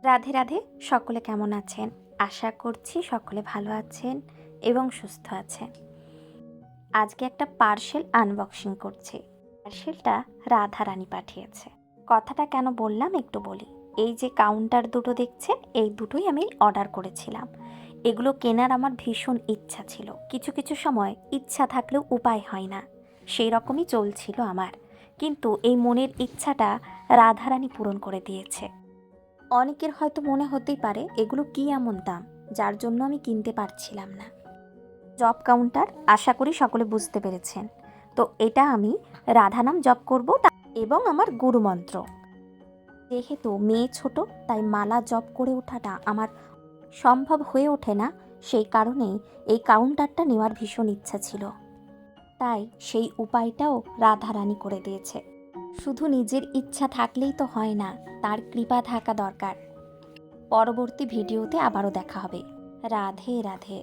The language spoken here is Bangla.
রাধে রাধে। সকলে কেমন আছেন? আশা করছি সকলে ভালো আছেন এবং সুস্থ আছেন। আজকে একটা পার্সেল আনবক্সিং করছি। পার্সেলটা রাধারানী পাঠিয়েছে। কথাটা কেন বললাম একটু বলি। এই যে কাউন্টার দুটো দেখছেন, এই দুটোই আমি অর্ডার করেছিলাম। এগুলো কেনার আমার ভীষণ ইচ্ছা ছিল। কিছু কিছু সময় ইচ্ছা থাকলেও উপায় হয় না, সেই রকমই চলছিল আমার। কিন্তু এই মনের ইচ্ছাটা রাধারানী পূরণ করে দিয়েছে। অনেকের হয়তো মনে হতেই পারে এগুলো কি এমন দাম যার জন্য আমি কিনতে পারছিলাম না। জব কাউন্টার, আশা করি সকলে বুঝতে পেরেছেন। তো এটা আমি রাধা নাম জপ করব এবং আমার গুরুমন্ত্র। যেহেতু মেয়ে ছোট, তাই মালা জপ করে ওঠাটা আমার সম্ভব হয়ে ওঠে না। সেই কারণেই এই কাউন্টারটা নেওয়ার ভীষণ ইচ্ছা ছিল, তাই সেই উপায়টাও রাধারানী করে দিয়েছে। শুধু নিজের ইচ্ছা থাকলেই তো হয় না, তার কৃপা থাকা দরকার। পরবর্তী ভিডিওতে আবারও দেখা হবে। রাধে রাধে।